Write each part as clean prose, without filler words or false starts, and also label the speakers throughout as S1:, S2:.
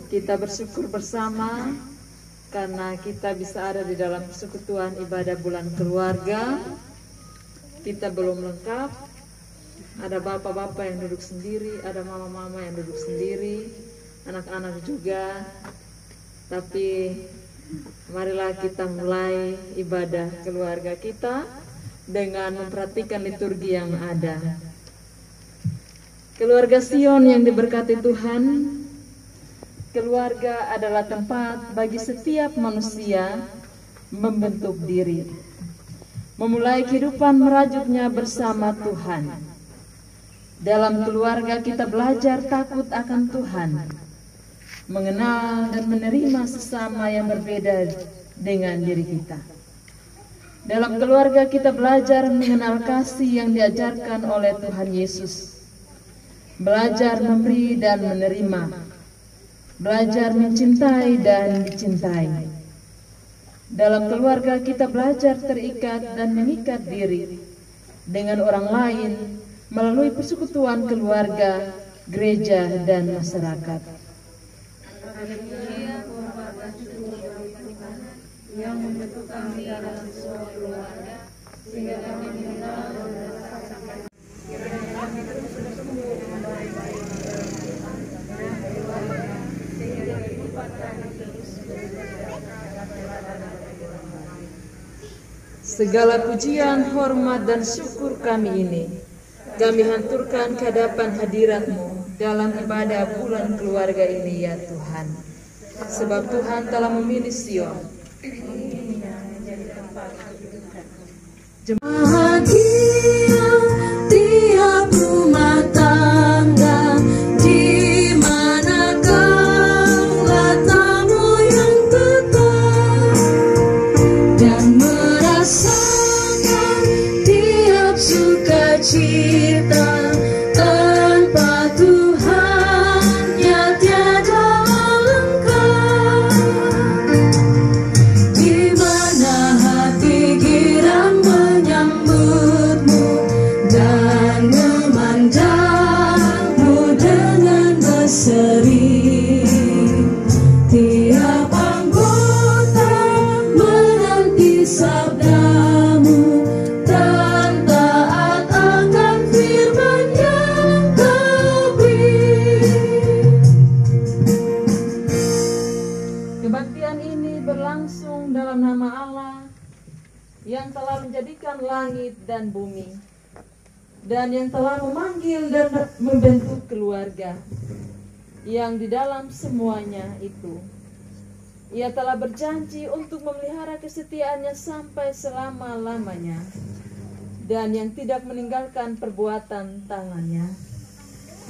S1: Kita bersyukur bersama karena kita bisa ada di dalam persekutuan ibadah bulan keluarga. Kita belum lengkap, ada bapak-bapak yang duduk sendiri, ada mama-mama yang duduk sendiri, anak-anak juga. Tapi marilah kita mulai ibadah keluarga kita dengan memperhatikan liturgi yang ada. Keluarga Sion yang diberkati Tuhan, keluarga adalah tempat bagi setiap manusia membentuk diri, memulai kehidupan merajutnya bersama Tuhan. Dalam keluarga kita belajar takut akan Tuhan, mengenal dan menerima sesama yang berbeda dengan diri kita. Dalam keluarga kita belajar mengenal kasih yang diajarkan oleh Tuhan Yesus, belajar memberi dan menerima, belajar mencintai dan dicintai. Dalam keluarga kita belajar terikat dan mengikat diri dengan orang lain melalui persekutuan keluarga, gereja, dan masyarakat. Yang membentuk kami dalam sebuah keluarga sehingga kami mengenal dan merasakan kiranya kami terus bertumbuh dengan baik-baik dalam Tuhan dan keluarga sehingga kehidupan kami terus segala pujian, hormat, dan syukur kami ini kami hanturkan ke hadapan hadirat-Mu dalam ibadah bulan keluarga ini ya Tuhan. Sebab Tuhan telah memilih Sion menjadi tempat kedudukan.
S2: Bahagia tiap rumah tangga di mana Kaulah tamu yang tetap dan merasakan tiap sukacita tanpa Tuhannya tiada lengkap. Di mana hati girang menyambutmu dan memandangmu dengan berseri. Tiap anggota menanti sabdamu dan taat akan firman yang Kau beri.
S1: Kebaktian ini berlangsung dalam nama Allah yang telah menjadikan langit dan bumi dan yang telah memanggil dan membentuk keluarga yang di dalam semuanya itu Ia telah berjanji untuk memelihara kesetiaannya sampai selama-lamanya dan yang tidak meninggalkan perbuatan tangannya.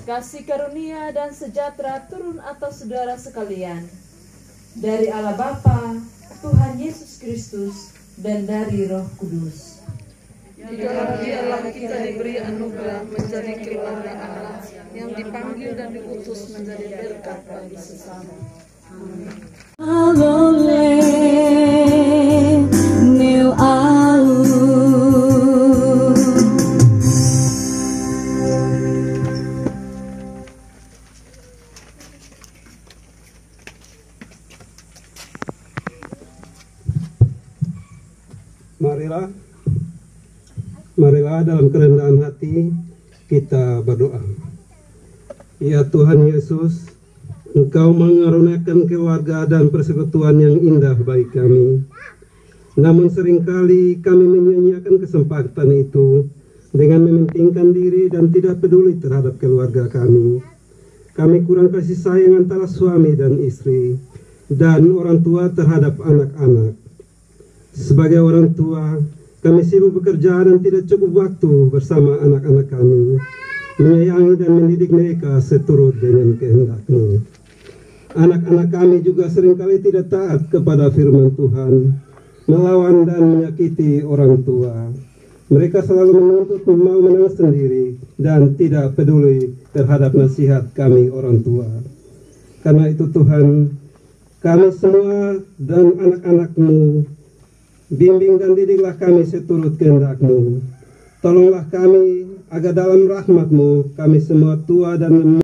S1: Kasih karunia dan sejahtera turun atas saudara sekalian dari Allah Bapa, Tuhan Yesus Kristus, dan dari Roh Kudus.
S3: Biarlah kita diberi anugerah menjadi keluarga Allah yang dipanggil dan diutus menjadi berkat bagi sesama. Amin.
S2: Alole nil au.
S4: Marilah dalam kerendahan hati kita berdoa. Ya Tuhan Yesus, Engkau mengaruniakan keluarga dan persekutuan yang indah bagi kami. Namun seringkali kami menyia-nyiakan kesempatan itu dengan mementingkan diri dan tidak peduli terhadap keluarga kami. Kami kurang kasih sayang antara suami dan istri dan orang tua terhadap anak-anak. Sebagai orang tua, kami sibuk bekerja dan tidak cukup waktu bersama anak-anak kami, menyayangi dan mendidik mereka seturut dengan kehendak-Mu. Anak-anak kami juga seringkali tidak taat kepada firman Tuhan, melawan dan menyakiti orang tua. Mereka selalu menuntut mau menang sendiri dan tidak peduli terhadap nasihat kami orang tua. Karena itu Tuhan, kami semua dan anak-anak-Mu. Bimbing dan didiklah kami seturut kehendak-Mu. Tolonglah kami agar dalam rahmat-Mu kami semua tua dan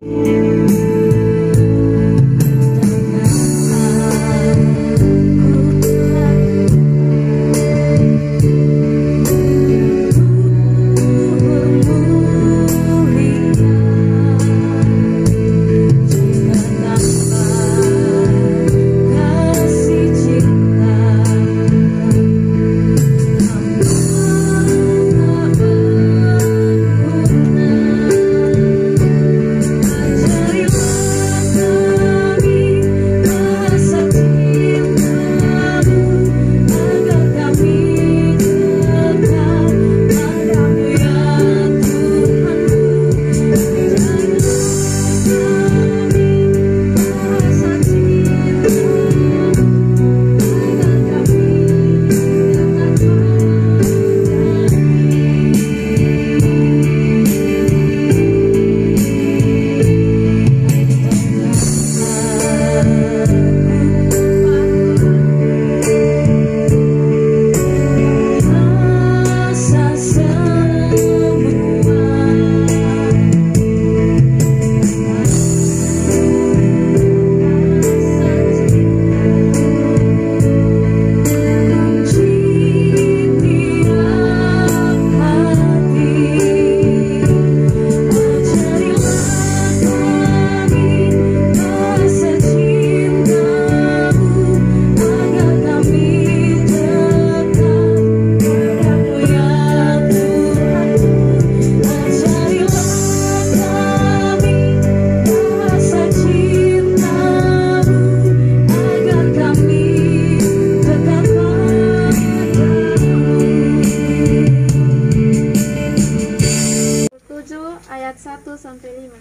S5: ayat 1-5.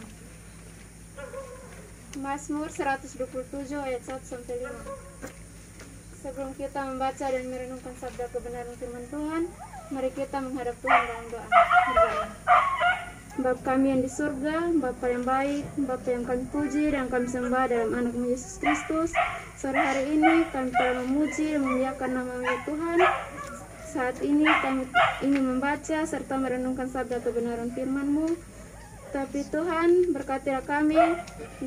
S5: Mazmur 127 ayat 1-5. Sebelum kita membaca dan merenungkan sabda kebenaran firman Tuhan, mari kita menghadap Tuhan dalam doa. Berdoa. Bapa kami yang di surga, Bapa yang baik, Bapa yang kami puji dan kami sembah dalam anak-Mu Yesus Kristus. Sore hari ini kami telah memuji dan memuliakan nama-Mu ya Tuhan. Saat ini kami ingin membaca serta merenungkan sabda kebenaran firman-Mu. Tapi Tuhan, berkatilah kami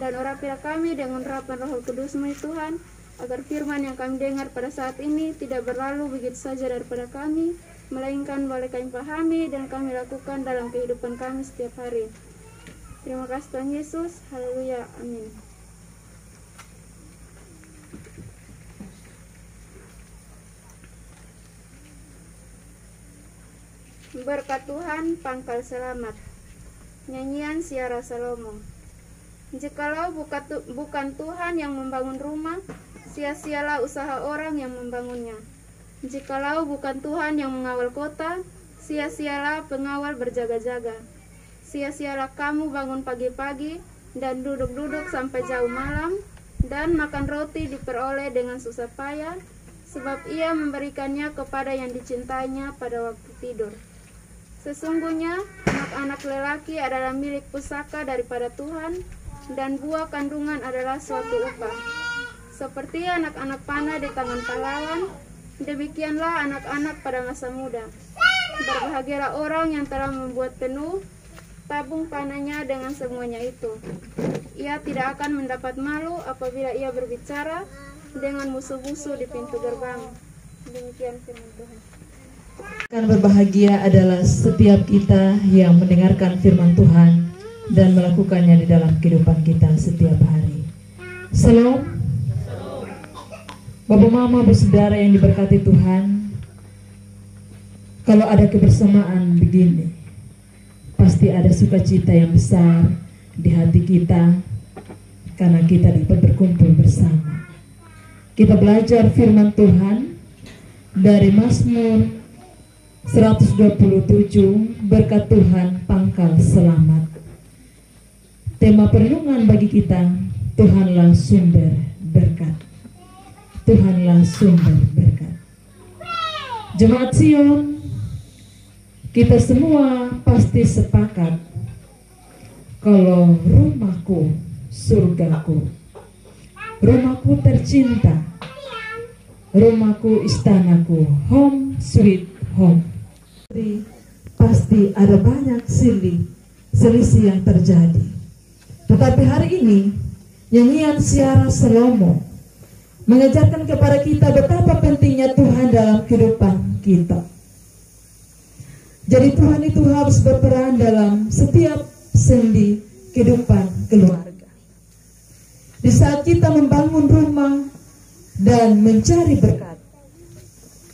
S5: dan urapilah kami dengan urapan Roh Kudus-Mu ya Tuhan, agar firman yang kami dengar pada saat ini tidak berlalu begitu saja daripada kami, melainkan boleh kami pahami dan kami lakukan dalam kehidupan kami setiap hari. Terima kasih Tuhan Yesus. Haleluya. Amin. Berkat Tuhan, pangkal selamat. Nyanyian Siara Salomo. Jikalau bukan Tuhan yang membangun rumah, sia-sialah usaha orang yang membangunnya. Jikalau bukan Tuhan yang mengawal kota, sia-sialah pengawal berjaga-jaga. Sia-sialah kamu bangun pagi-pagi dan duduk-duduk sampai jauh malam, dan makan roti diperoleh dengan susah payah, sebab ia memberikannya kepada yang dicintainya pada waktu tidur. Sesungguhnya anak-anak lelaki adalah milik pusaka daripada Tuhan, dan buah kandungan adalah suatu upah. Seperti anak-anak panah di tangan pahlawan, demikianlah anak-anak pada masa muda. Berbahagialah orang yang telah membuat penuh tabung panahnya dengan semuanya itu. Ia tidak akan mendapat malu apabila ia berbicara dengan musuh-musuh di pintu gerbang. Demikian firman Tuhan.
S1: Akan berbahagia adalah setiap kita yang mendengarkan firman Tuhan dan melakukannya di dalam kehidupan kita setiap hari. Salam. Bapak Mama, bersaudara yang diberkati Tuhan, kalau ada kebersamaan begini, pasti ada sukacita yang besar di hati kita karena kita dapat berkumpul bersama. Kita belajar firman Tuhan dari Mazmur 127, berkat Tuhan pangkal selamat. Tema perenungan bagi kita, Tuhanlah sumber berkat. Tuhanlah sumber berkat. Jemaat Sion, kita semua pasti sepakat kalau rumahku, surgaku.
S2: rumahku tercinta, rumahku istanaku, home sweet home. Pasti ada banyak selisih yang terjadi. Tetapi hari ini nyanyian Siara Salomo mengajarkan kepada kita betapa pentingnya Tuhan dalam kehidupan kita. Jadi Tuhan itu harus berperan dalam setiap sendi kehidupan keluarga. Di saat kita membangun rumah dan mencari berkat,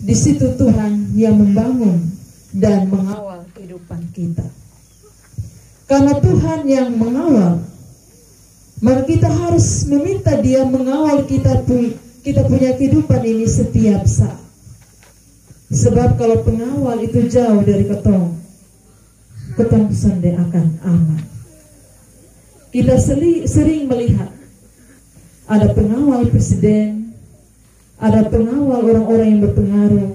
S2: di situ Tuhan yang membangun dan mengawal kehidupan kita. Karena Tuhan yang mengawal, maka kita harus meminta Dia mengawal kita punya kehidupan ini setiap saat. Sebab kalau pengawal itu jauh dari ketong sendiri akan aman. Kita sering melihat ada pengawal presiden, ada pengawal orang-orang yang berpengaruh.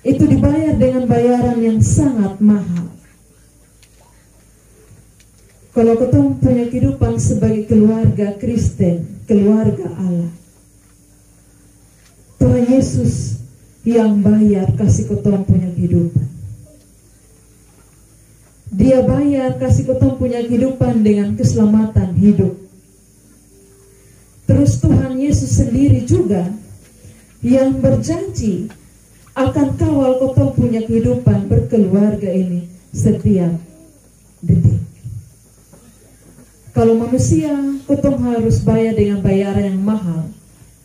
S2: Itu dibayar dengan bayaran yang sangat mahal. Kalau ketong punya kehidupan sebagai keluarga Kristen, keluarga Allah, Tuhan Yesus yang bayar kasih ketong punya kehidupan. Dia bayar kasih ketong punya kehidupan dengan keselamatan hidup. Terus Tuhan Yesus sendiri juga yang berjanji akan kawal ketong punya kehidupan berkeluarga ini setiap detik. Kalau manusia, ketong harus bayar dengan bayaran yang mahal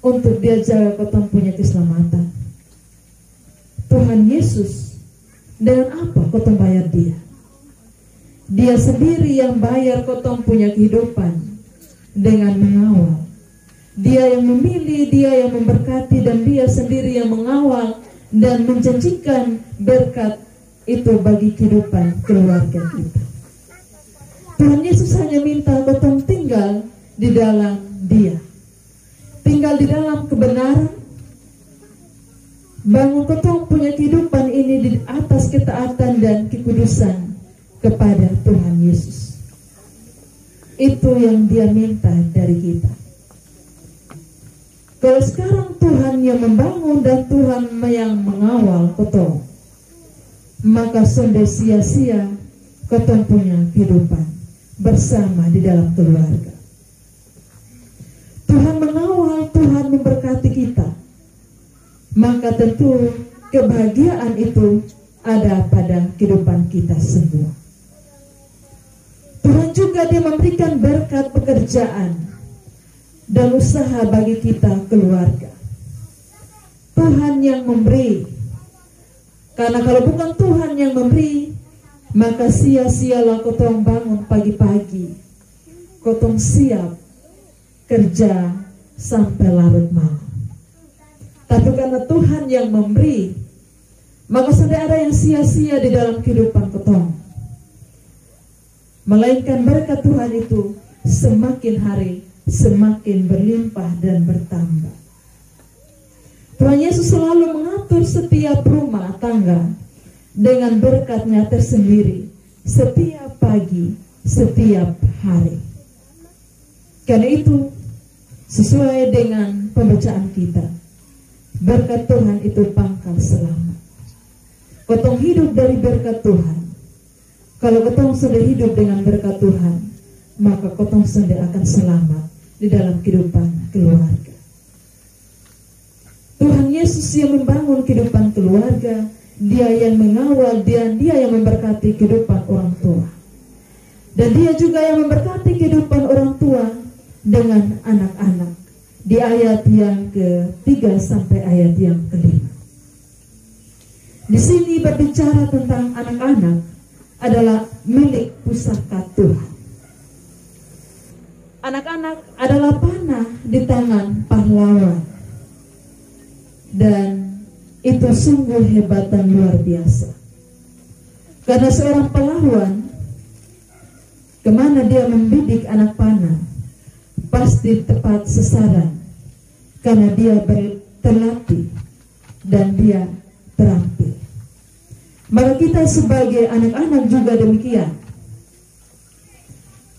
S2: untuk dia jaga ketong punya keselamatan. Tuhan Yesus, dengan apa ketong bayar Dia? Dia sendiri yang bayar ketong punya kehidupan dengan mengawal. Dia yang memilih, Dia yang memberkati, dan Dia sendiri yang mengawal dan menjanjikan berkat itu bagi kehidupan keluarga kita. Tuhan Yesus hanya minta ketong tinggal di dalam Dia, tinggal di dalam kebenaran, bangun ketong punya kehidupan ini di atas ketaatan dan kekudusan kepada Tuhan Yesus. Itu yang Dia minta dari kita. Kalau sekarang Tuhan yang membangun dan Tuhan yang mengawal ketong, maka sudah sia-sia ketong punya kehidupan bersama di dalam keluarga. Tuhan mengawal, Tuhan memberkati kita, maka tentu kebahagiaan itu ada pada kehidupan kita semua. Tuhan juga Dia memberikan berkat pekerjaan dan usaha bagi kita keluarga. Tuhan yang memberi. Karena kalau bukan Tuhan yang memberi, maka sia-sialah ketong bangun pagi-pagi, ketong siap kerja sampai larut malam. Tapi karena Tuhan yang memberi, maka sudah ada yang sia-sia di dalam kehidupan ketong. Melainkan berkat Tuhan itu semakin hari semakin berlimpah dan bertambah. Tuhan Yesus selalu mengatur setiap rumah tangga dengan berkat-Nya tersendiri setiap pagi, setiap hari. Karena itu, sesuai dengan pembacaan kita, berkat Tuhan itu pangkal selamat. Ketong hidup dari berkat Tuhan. Kalau ketong sudah hidup dengan berkat Tuhan, maka ketong sendiri akan selamat di dalam kehidupan keluarga. Tuhan Yesus yang membangun kehidupan keluarga, Dia yang mengawal, Dia yang memberkati kehidupan orang tua. Dan Dia juga yang memberkati kehidupan orang tua dengan anak-anak. Di ayat yang ke-3 sampai ayat yang ke-5. Di sini berbicara tentang anak-anak adalah milik pusaka Tuhan. Anak-anak adalah panah di tangan pahlawan. Dan itu sungguh hebat dan luar biasa. Karena seorang pahlawan, kemana dia membidik anak panah, pasti tepat sasaran. Karena dia terlatih dan dia terampil. Maka kita sebagai anak-anak juga demikian.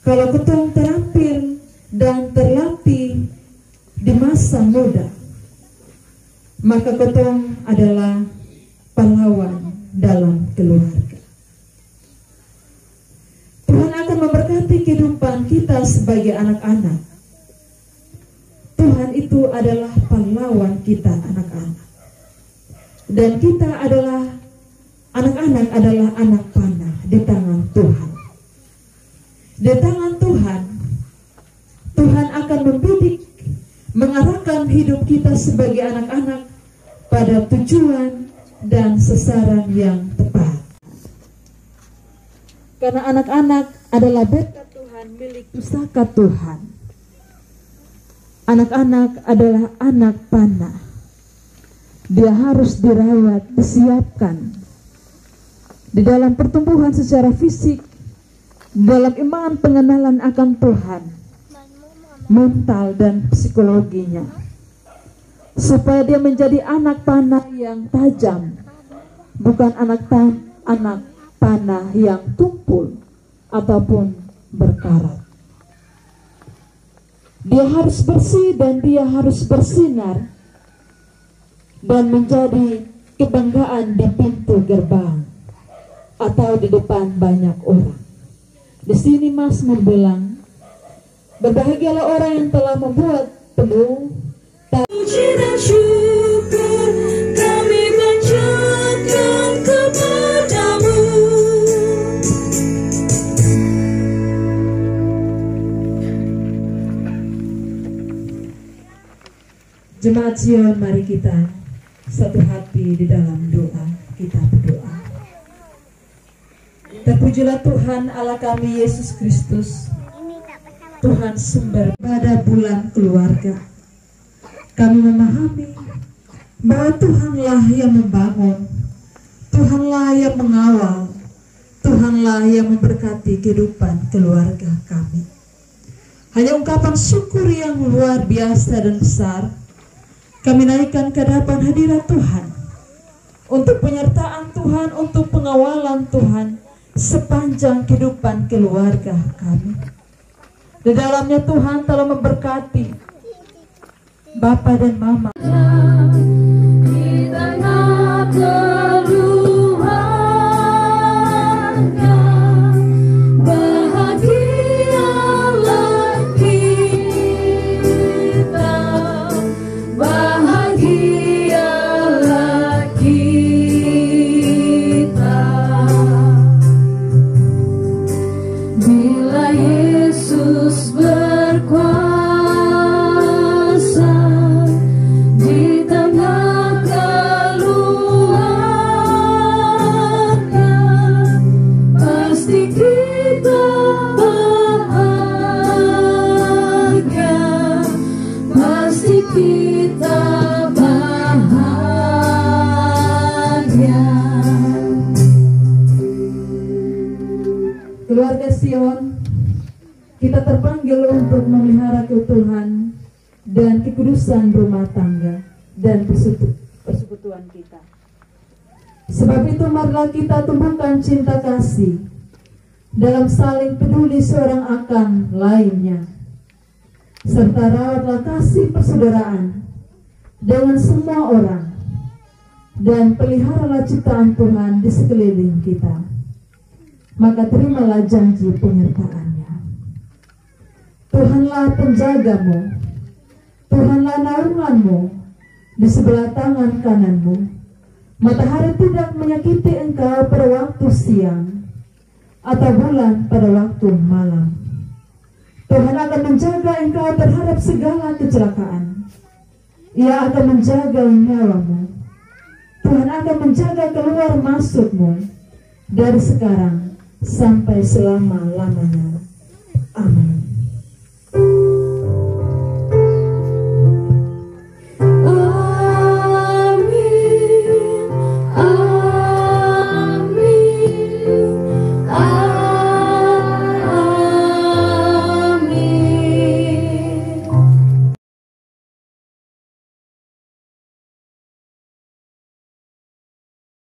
S2: Kalau ketong terampil dan terlatih di masa muda, maka ketong adalah pahlawan dalam keluarga. Tuhan akan memberkati kehidupan kita sebagai anak-anak. Tuhan itu adalah pahlawan kita anak-anak. Dan kita adalah anak-anak adalah anak panah di tangan Tuhan. Di tangan Tuhan, Tuhan akan membidik, mengarahkan hidup kita sebagai anak-anak pada tujuan dan sasaran yang tepat. Karena anak-anak adalah berkat Tuhan, milik pusaka Tuhan. Anak-anak adalah anak panah. Dia harus dirawat, disiapkan di dalam pertumbuhan secara fisik, dalam iman, pengenalan akan Tuhan, mental dan psikologinya, supaya dia menjadi anak panah yang tajam, bukan anak panah yang tumpul ataupun berkarat. Dia harus bersih dan dia harus bersinar dan menjadi kebanggaan di pintu gerbang atau di depan banyak orang. Di sini Mazmur bilang, berbahagialah orang yang telah membuat penuh puji dan syukur kami panjatkan kepadamu. Jemaat Zion, mari kita satu hati di dalam doa. Kita berdoa. Terpujilah Tuhan Allah kami Yesus Kristus, Tuhan sumber pada bulan keluarga. Kami memahami bahwa Tuhanlah yang membangun, Tuhanlah yang mengawal, Tuhanlah yang memberkati kehidupan keluarga kami. Hanya ungkapan syukur yang luar biasa dan besar kami naikkan ke hadapan hadirat Tuhan, untuk penyertaan Tuhan, untuk pengawalan Tuhan sepanjang kehidupan keluarga kami. Di dalamnya Tuhan telah memberkati Bapa dan Mama. Keluarga Sion, kita terpanggil untuk memelihara keutuhan dan kekudusan rumah tangga dan persekutuan kita. Sebab itu marilah kita tumbuhkan cinta kasih dalam saling peduli seorang akan lainnya, serta rawatlah kasih persaudaraan dengan semua orang, dan peliharalah ciptaan Tuhan di sekeliling kita. Maka terimalah janji penyertaannya. Tuhanlah penjagamu, Tuhanlah naunganmu di sebelah tangan kananmu. Matahari tidak menyakiti engkau pada waktu siang, atau bulan pada waktu malam. Tuhan akan menjaga engkau terhadap segala kecelakaan. Ia akan menjaga nyawamu. Tuhan akan menjaga keluar masukmu dari sekarang sampai selama-lamanya.